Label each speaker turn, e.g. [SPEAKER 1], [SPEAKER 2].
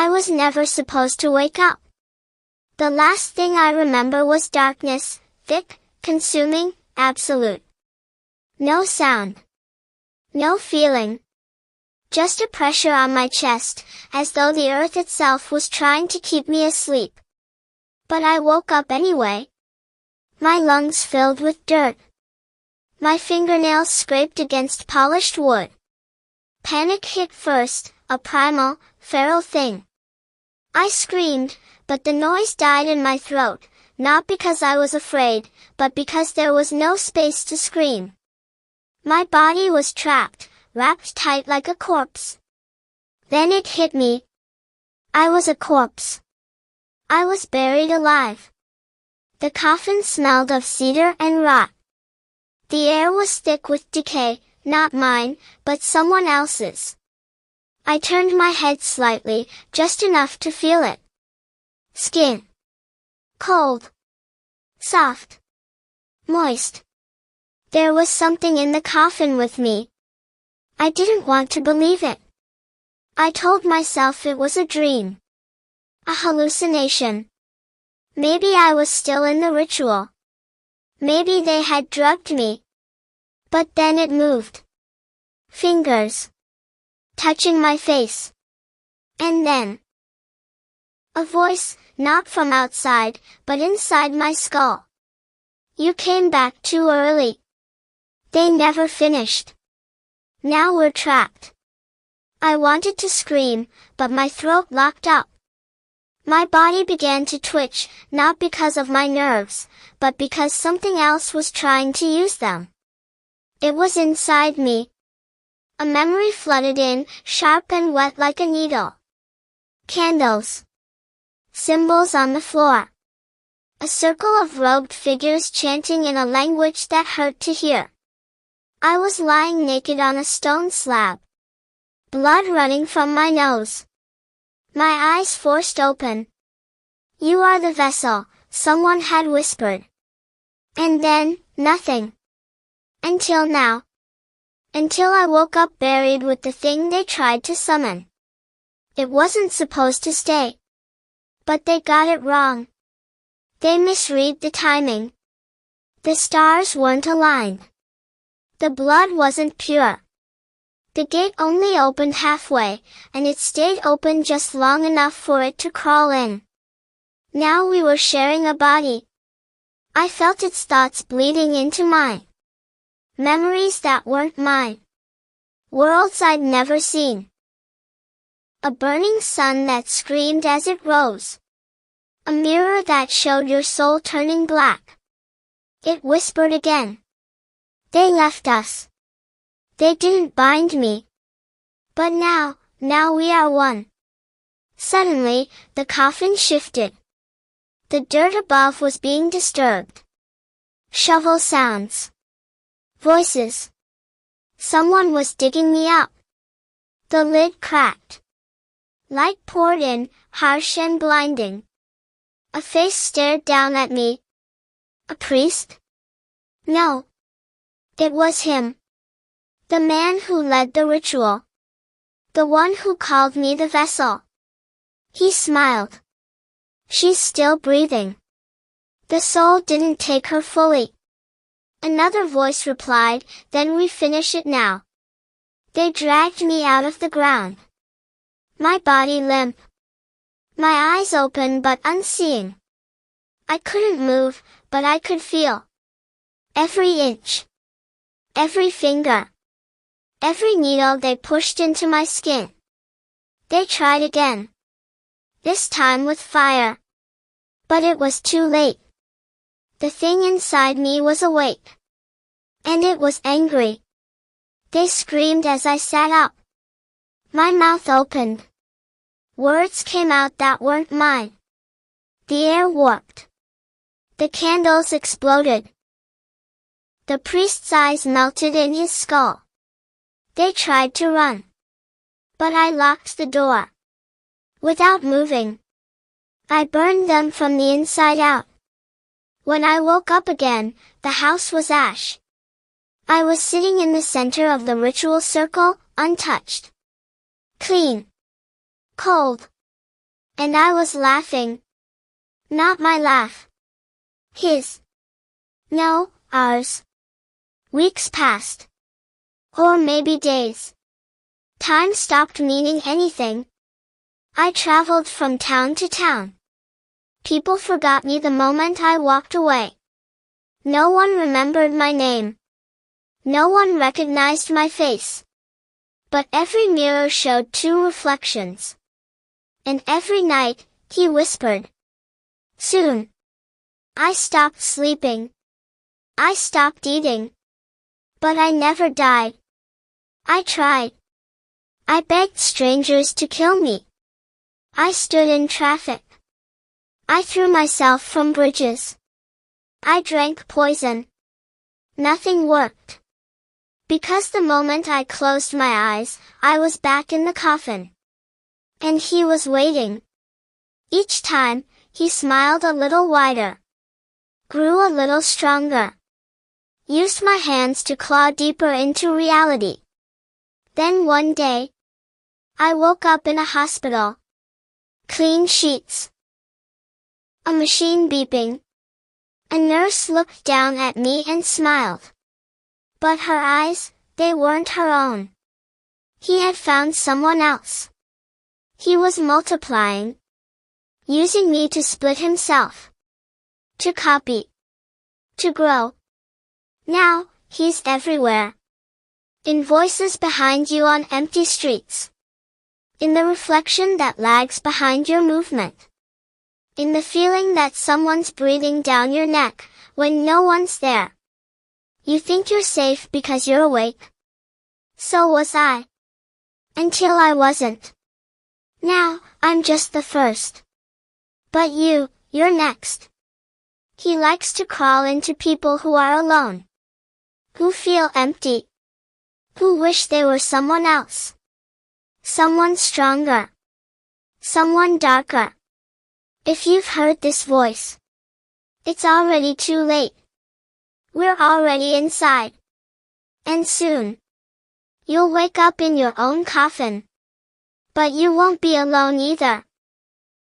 [SPEAKER 1] I was never supposed to wake up. The last thing I remember was darkness, thick, consuming, absolute. No sound. No feeling. Just a pressure on my chest, as though the earth itself was trying to keep me asleep. But I woke up anyway. My lungs filled with dirt. My fingernails scraped against polished wood. Panic hit first, a primal, feral thing. I screamed, but the noise died in my throat, not because I was afraid, but because there was no space to scream. My body was trapped, wrapped tight like a corpse. Then it hit me. I was a corpse. I was buried alive. The coffin smelled of cedar and rot. The air was thick with decay, not mine, but someone else's. I turned my head slightly, just enough to feel it. Skin. Cold. Soft. Moist. There was something in the coffin with me. I didn't want to believe it. I told myself it was a dream. A hallucination. Maybe I was still in the ritual. Maybe they had drugged me. But then it moved. Fingers. Touching my face. And then. A voice, not from outside, but inside my skull. You came back too early. They never finished. Now we're trapped. I wanted to scream, but my throat locked up. My body began to twitch, not because of my nerves, but because something else was trying to use them. It was inside me. A memory flooded in, sharp and wet like a needle. Candles. Symbols on the floor. A circle of robed figures chanting in a language that hurt to hear. I was lying naked on a stone slab. Blood running from my nose. My eyes forced open. You are the vessel, someone had whispered. And then, nothing. Until now. Until I woke up buried with the thing they tried to summon. It wasn't supposed to stay. But they got it wrong. They misread the timing. The stars weren't aligned. The blood wasn't pure. The gate only opened halfway, and it stayed open just long enough for it to crawl in. Now we were sharing a body. I felt its thoughts bleeding into mine. Memories that weren't mine. Worlds I'd never seen. A burning sun that screamed as it rose. A mirror that showed your soul turning black. It whispered again. They left us. They didn't bind me. But now we are one. Suddenly, the coffin shifted. The dirt above was being disturbed. Shovel sounds. Voices. Someone was digging me up. The lid cracked. Light poured in, harsh and blinding. A face stared down at me. A priest? No. It was him. The man who led the ritual. The one who called me the vessel. He smiled. She's still breathing. The soul didn't take her fully. Another voice replied, then we finish it now. They dragged me out of the ground. My body limp. My eyes open but unseeing. I couldn't move, but I could feel. Every inch. Every finger. Every needle they pushed into my skin. They tried again. This time with fire. But it was too late. The thing inside me was awake. And it was angry. They screamed as I sat up. My mouth opened. Words came out that weren't mine. The air warped. The candles exploded. The priest's eyes melted in his skull. They tried to run. But I locked the door. Without moving. I burned them from the inside out. When I woke up again, the house was ash. I was sitting in the center of the ritual circle, untouched. Clean. Cold. And I was laughing. Not my laugh. His. No, ours. Weeks passed. Or maybe days. Time stopped meaning anything. I traveled from town to town. People forgot me the moment I walked away. No one remembered my name. No one recognized my face. But every mirror showed two reflections. And every night, he whispered. Soon. I stopped sleeping. I stopped eating. But I never died. I tried. I begged strangers to kill me. I stood in traffic. I threw myself from bridges. I drank poison. Nothing worked. Because the moment I closed my eyes, I was back in the coffin. And he was waiting. Each time, he smiled a little wider. Grew a little stronger. Used my hands to claw deeper into reality. Then one day, I woke up in a hospital. Clean sheets. A machine beeping. A nurse looked down at me and smiled. But her eyes, they weren't her own. He had found someone else. He was multiplying. Using me to split himself. To copy. To grow. Now, he's everywhere. In voices behind you on empty streets. In the reflection that lags behind your movement. In the feeling that someone's breathing down your neck, when no one's there. You think you're safe because you're awake. So was I. Until I wasn't. Now, I'm just the first. But you're next. He likes to crawl into people who are alone. Who feel empty. Who wish they were someone else. Someone stronger. Someone darker. If you've heard this voice, it's already too late. We're already inside. And soon, you'll wake up in your own coffin. But you won't be alone either.